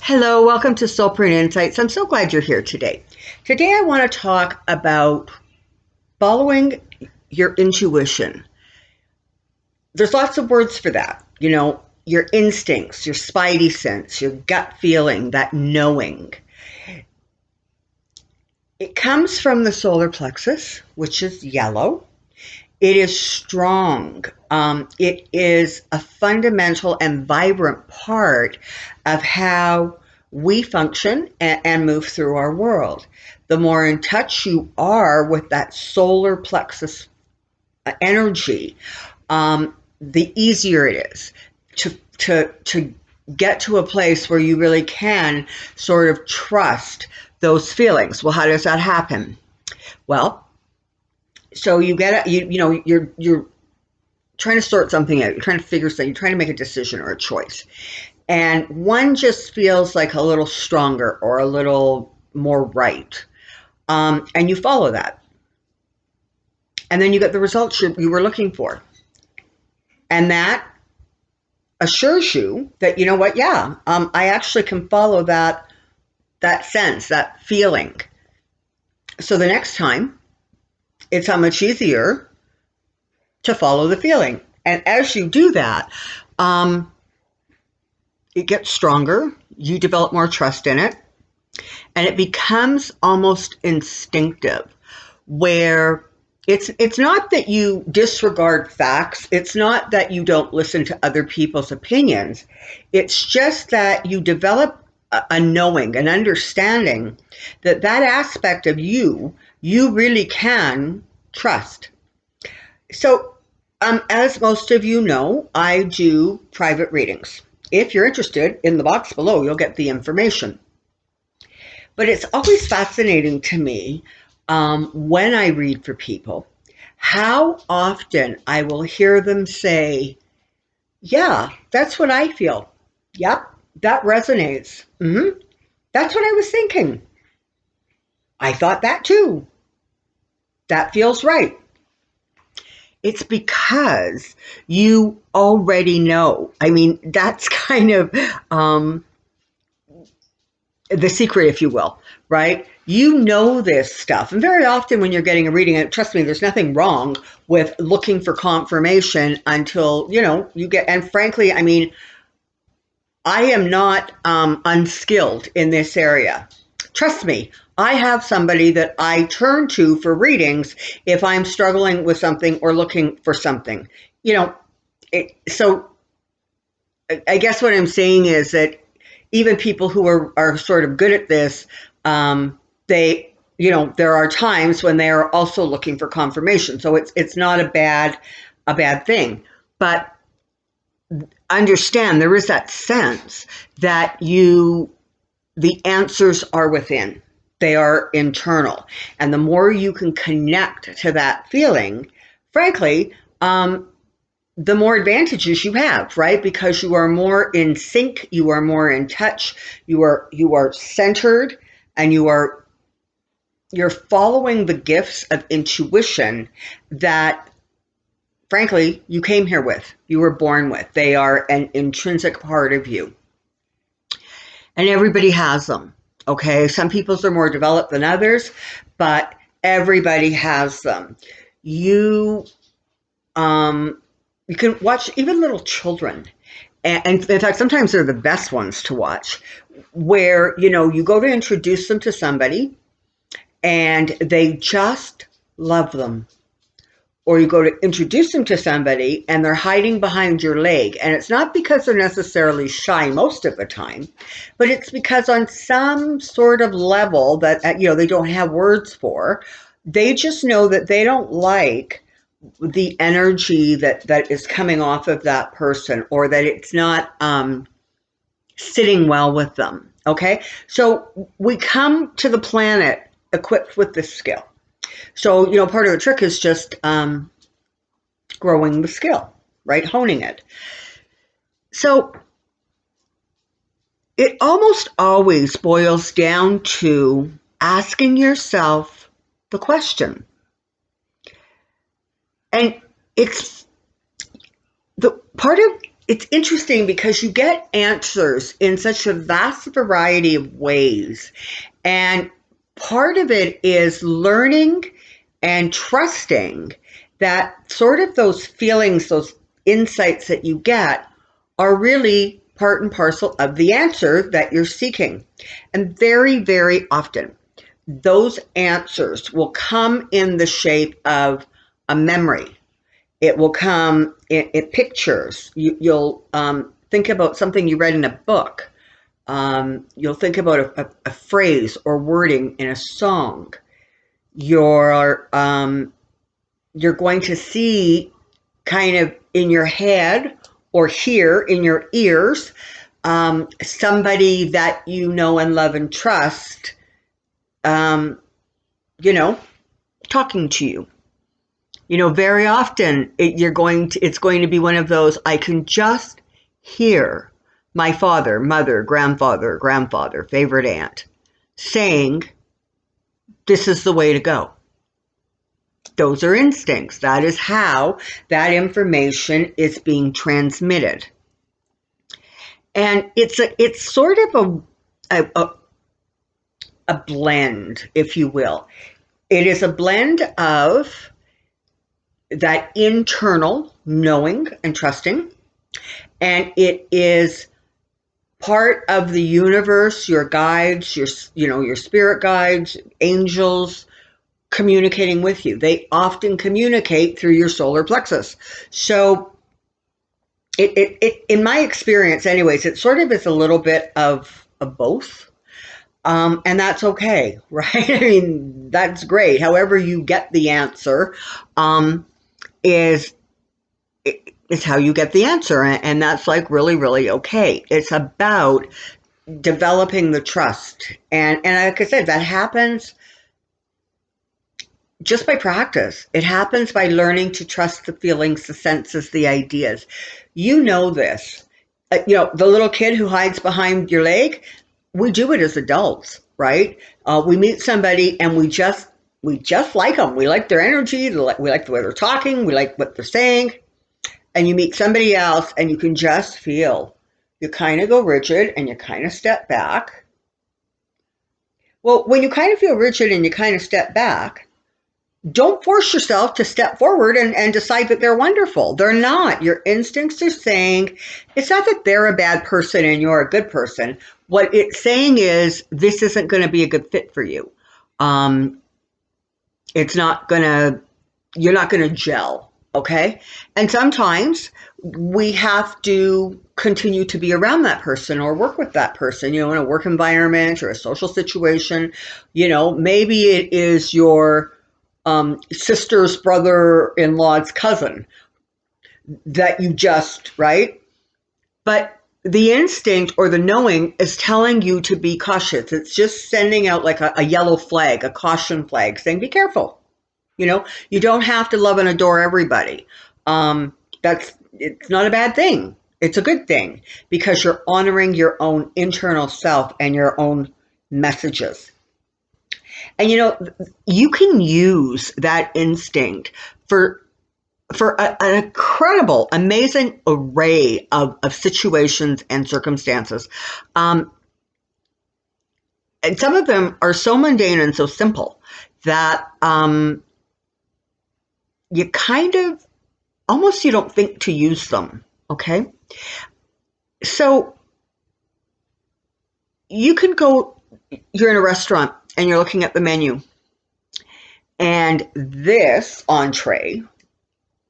Hello, welcome to Soulprint Insights. I'm so glad you're here today. Today I want to talk about following your intuition. There's lots of words for that. Your instincts, your spidey sense, your gut feeling, that knowing. It comes from the solar plexus, which is yellow. It is strong. It is a fundamental and vibrant part of how we function and move through our world. The more in touch you are with that solar plexus energy, the easier it is to get to a place where you really can sort of trust those feelings. Well, how does that happen? Well, so you're trying to sort something out. You're trying to figure something. You're trying to make a decision or a choice. And one just feels like a little stronger or a little more right. And you follow that. And then you get the results you were looking for. And that assures you that, you know what, I actually can follow that sense, that feeling. So the next time, it's how much easier to follow the feeling. And as you do that, it gets stronger. You develop more trust in it. And it becomes almost instinctive, where it's not that you disregard facts. It's not that you don't listen to other people's opinions. It's just that you develop a knowing, an understanding that aspect of you really can trust. So, as most of you know, I do private readings. If you're interested, in the box below, you'll get the information. But it's always fascinating to me when I read for people, how often I will hear them say, yeah, that's what I feel. Yep, that resonates. That's what I was thinking. I thought that too. That feels right. It's because you already know. I mean, that's kind of the secret, if you will, right? You know this stuff. And very often when you're getting a reading, and trust me, there's nothing wrong with looking for confirmation until, you get, and frankly, I mean, I am not unskilled in this area. Trust me, I have somebody that I turn to for readings if I'm struggling with something or looking for something. So I guess what I'm saying is that even people who are sort of good at this, there are times when they are also looking for confirmation. So it's not a bad thing. But understand there is that sense that the answers are within. They are internal. And the more you can connect to that feeling, frankly, the more advantages you have, right? Because you are more in sync, you are more in touch, you are centered, and you're following the gifts of intuition that, frankly, you came here with, you were born with. They are an intrinsic part of you. And everybody has them, okay? Some people's are more developed than others, but everybody has them. You can watch even little children. And in fact, sometimes they're the best ones to watch, where, you go to introduce them to somebody and they just love them. Or you go to introduce them to somebody and they're hiding behind your leg. And it's not because they're necessarily shy most of the time, but it's because on some sort of level that, they don't have words for, they just know that they don't like the energy that is coming off of that person, or that it's not sitting well with them. Okay, so we come to the planet equipped with this skill. So part of the trick is just growing the skill, right? Honing it. So it almost always boils down to asking yourself the question. And it's the part of it's interesting because you get answers in such a vast variety of ways. And part of it is learning and trusting that sort of those feelings, those insights that you get are really part and parcel of the answer that you're seeking. And very, very often, those answers will come in the shape of a memory. It will come in pictures. You'll think about something you read in a book. You'll think about a phrase or wording in a song. You're going to see kind of in your head or hear in your ears somebody that you know and love and trust, you know, talking to you. You know, very often it's going to be one of those, I can just hear my father, mother, grandfather, favorite aunt saying, this is the way to go. Those are instincts. That is how that information is being transmitted. And it's sort of a blend, if you will. It is a blend of that internal knowing and trusting, and it is part of the universe, your guides, your spirit guides, angels communicating with you. They often communicate through your solar plexus. So it in my experience anyways, it sort of is a little bit of both. And that's okay, right? I mean, that's great. However you get the answer, is how you get the answer, and that's like really, really okay. It's about developing the trust, and like I said, that happens just by practice. It happens by learning to trust the feelings, the senses, the ideas. You know this. The little kid who hides behind your leg, we do it as adults, right? We meet somebody and we just like them. We like their energy. We like the way they're talking. We like what they're saying. And you meet somebody else and you can just feel. You kind of go rigid and you kind of step back. Well, when you kind of feel rigid and you kind of step back, don't force yourself to step forward and decide that they're wonderful. They're not. Your instincts are saying, it's not that they're a bad person and you're a good person. What it's saying is, this isn't going to be a good fit for you. You're not going to gel. Okay. And sometimes we have to continue to be around that person or work with that person, in a work environment or a social situation. Maybe it is your sister's brother-in-law's cousin that you just, right? But the instinct or the knowing is telling you to be cautious. It's just sending out like a yellow flag, a caution flag, saying, be careful. You don't have to love and adore everybody. It's not a bad thing. It's a good thing because you're honoring your own internal self and your own messages. And you can use that instinct for an incredible, amazing array of situations and circumstances. And some of them are so mundane and so simple that you kind of almost you don't think to use them. Okay. So you can go, you're in a restaurant and you're looking at the menu, and this entree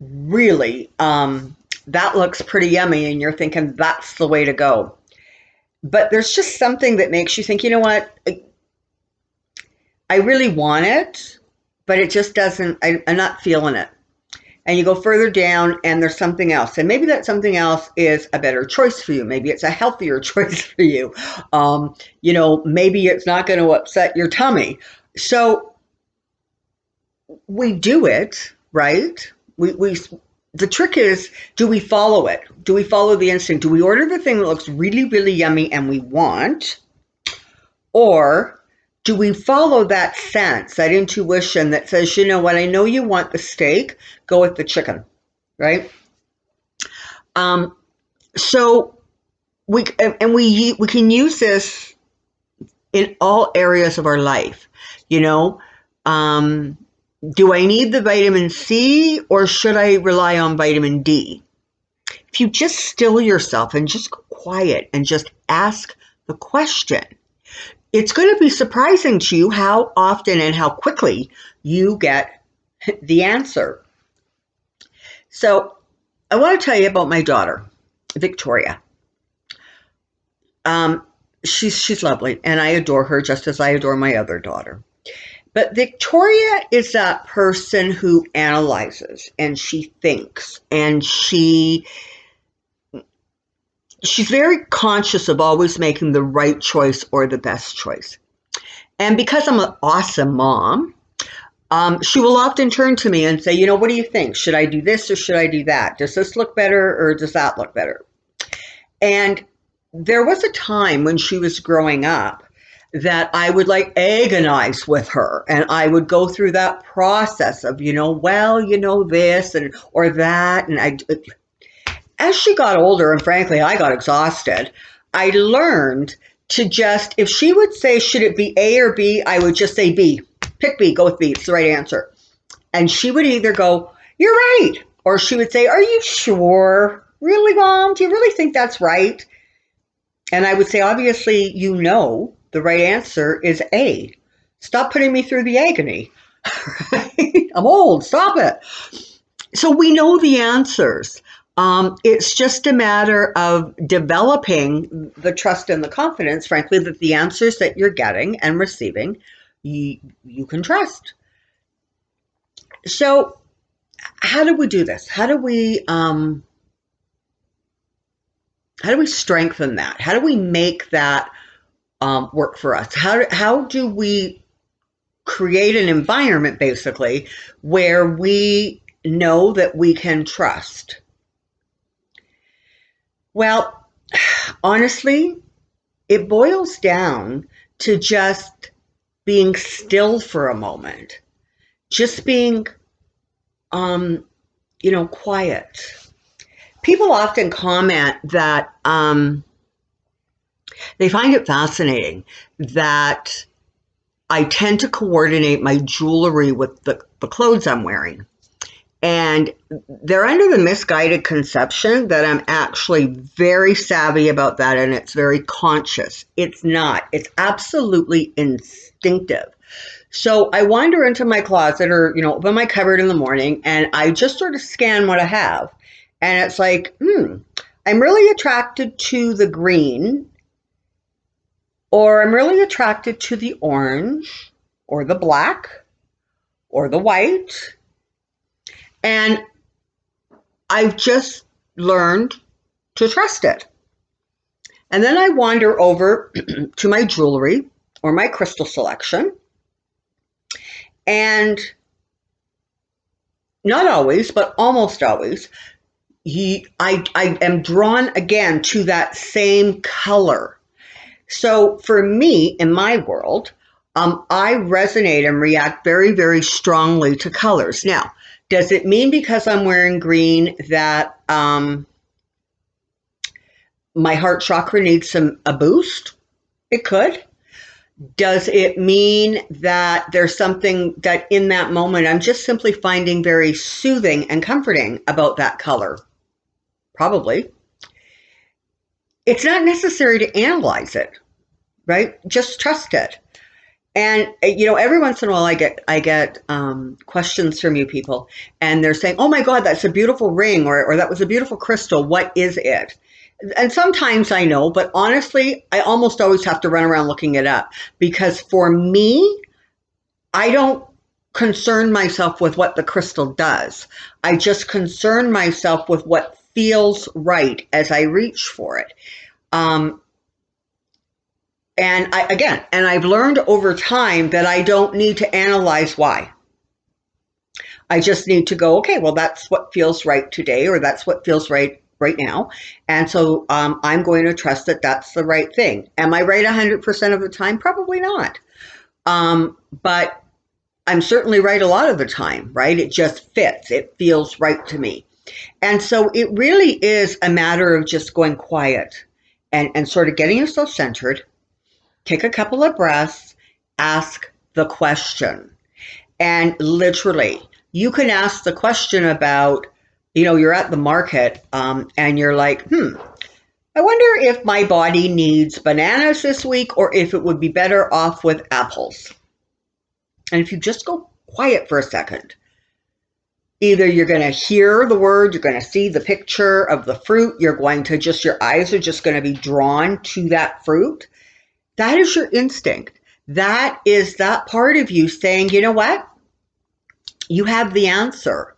really, that looks pretty yummy, and you're thinking that's the way to go. But there's just something that makes you think, you know what, I really want it, but it just doesn't, I'm not feeling it. And you go further down and there's something else. And maybe that something else is a better choice for you. Maybe it's a healthier choice for you. Maybe it's not going to upset your tummy. So we do it, right? The trick is, do we follow it? Do we follow the instinct? Do we order the thing that looks really, really yummy and we want? Or do we follow that sense, that intuition that says, you know what, I know you want the steak, go with the chicken, right? So we can use this in all areas of our life. You know, do I need the vitamin C or should I rely on vitamin D? If you just still yourself and just go quiet and just ask the question, it's going to be surprising to you how often and how quickly you get the answer. So I want to tell you about my daughter, Victoria. She's lovely, and I adore her just as I adore my other daughter. But Victoria is that person who analyzes and she thinks, and she's very conscious of always making the right choice or the best choice. And because I'm an awesome mom, she will often turn to me and say, you know, what do you think? Should I do this or should I do that? Does this look better or does that look better? And there was a time when she was growing up that I would like agonize with her, and I would go through that process of, well, this and or that. And as she got older, and frankly, I got exhausted, I learned to just, if she would say, should it be A or B, I would just say B. Pick B, go with B, it's the right answer. And she would either go, you're right, or she would say, are you sure? Really, Mom? Do you really think that's right? And I would say, obviously, the right answer is A. Stop putting me through the agony. I'm old, stop it. So we know the answers. It's just a matter of developing the trust and the confidence, frankly, that the answers that you're getting and receiving, you can trust. So how do we do this? How do we strengthen that? How do we make that work for us? How do we create an environment, basically, where we know that we can trust? Well, honestly, it boils down to just being still for a moment, just being, quiet. People often comment that they find it fascinating that I tend to coordinate my jewelry with the clothes I'm wearing. And they're under the misguided conception that I'm actually very savvy about that and it's very conscious. It's not. It's absolutely instinctive. So I wander into my closet or, open my cupboard in the morning and I just sort of scan what I have. And it's like, I'm really attracted to the green, or I'm really attracted to the orange or the black or the white. And I've just learned to trust it. And then I wander over to my jewelry or my crystal selection. And not always, but almost always, I am drawn again to that same color. So for me, in my world, I resonate and react very, very strongly to colors. Now, does it mean because I'm wearing green that my heart chakra needs a boost? It could. Does it mean that there's something that in that moment I'm just simply finding very soothing and comforting about that color? Probably. It's not necessary to analyze it, right? Just trust it. And every once in a while I get questions from you people, and they're saying, "Oh my God, that's a beautiful ring," or "That was a beautiful crystal. What is it?" And sometimes I know, but honestly, I almost always have to run around looking it up because for me, I don't concern myself with what the crystal does. I just concern myself with what feels right as I reach for it. And I've learned over time that I don't need to analyze why. I just need to go, okay, well, that's what feels right today, or that's what feels right now. And so I'm going to trust that that's the right thing. Am I right 100% of the time? Probably not. But I'm certainly right a lot of the time, right? It just fits. It feels right to me. And so it really is a matter of just going quiet and sort of getting yourself centered, take a couple of breaths, ask the question. And literally, you can ask the question about, you're at the market and you're like, I wonder if my body needs bananas this week or if it would be better off with apples. And if you just go quiet for a second, either you're going to hear the word, you're going to see the picture of the fruit, your eyes are just going to be drawn to that fruit. That is your instinct. That is that part of you saying, you know what? You have the answer.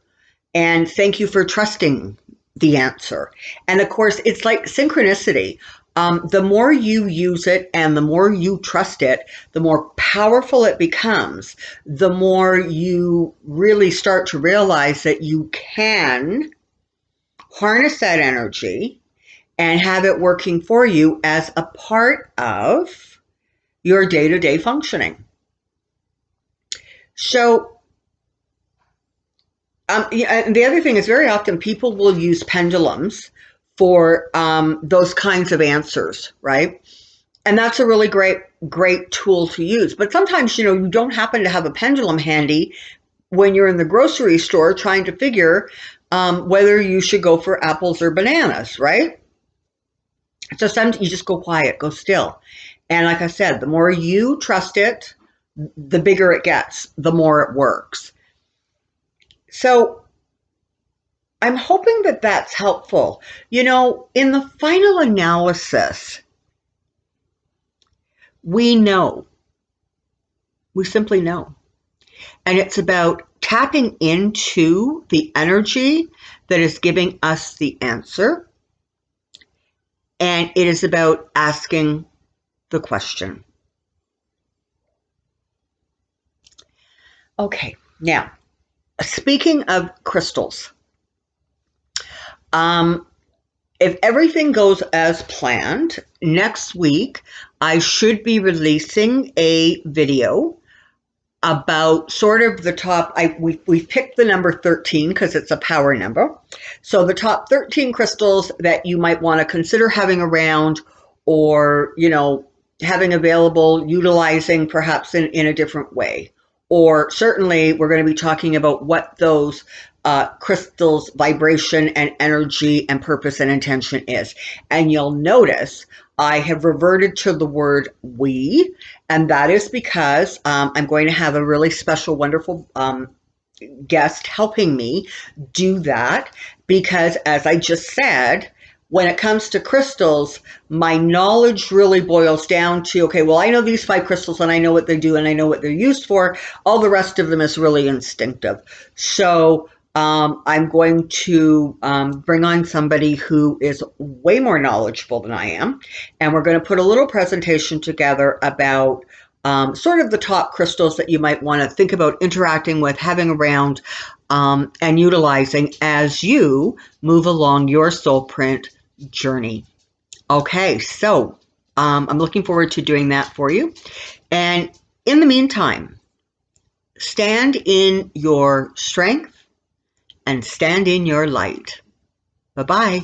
And thank you for trusting the answer. And of course, it's like synchronicity. The more you use it and the more you trust it, the more powerful it becomes, the more you really start to realize that you can harness that energy and have it working for you as a part of your day-to-day functioning. So, and the other thing is very often people will use pendulums for those kinds of answers, right? And that's a really great tool to use. But sometimes, you don't happen to have a pendulum handy when you're in the grocery store trying to figure whether you should go for apples or bananas, right? So sometimes you just go quiet, go still. And like I said, the more you trust it, the bigger it gets, the more it works. So I'm hoping that that's helpful. In the final analysis, we simply know. And it's about tapping into the energy that is giving us the answer. And it is about asking the question. Okay, now, speaking of crystals, if everything goes as planned, next week I should be releasing a video about sort of the top. We've picked the number 13 because it's a power number. So the top 13 crystals that you might want to consider having around, or having available, utilizing perhaps in a different way. Or certainly we're going to be talking about what those crystals' vibration and energy and purpose and intention is. And you'll notice I have reverted to the word we, and that is because I'm going to have a really special, wonderful guest helping me do that, because as I just said, when it comes to crystals, my knowledge really boils down to, okay, well, I know these 5 crystals and I know what they do and I know what they're used for. All the rest of them is really instinctive. So I'm going to bring on somebody who is way more knowledgeable than I am. And we're going to put a little presentation together about sort of the top crystals that you might want to think about interacting with, having around, and utilizing as you move along your Soulprint journey. Okay, so I'm looking forward to doing that for you. And in the meantime, stand in your strength and stand in your light. Bye-bye.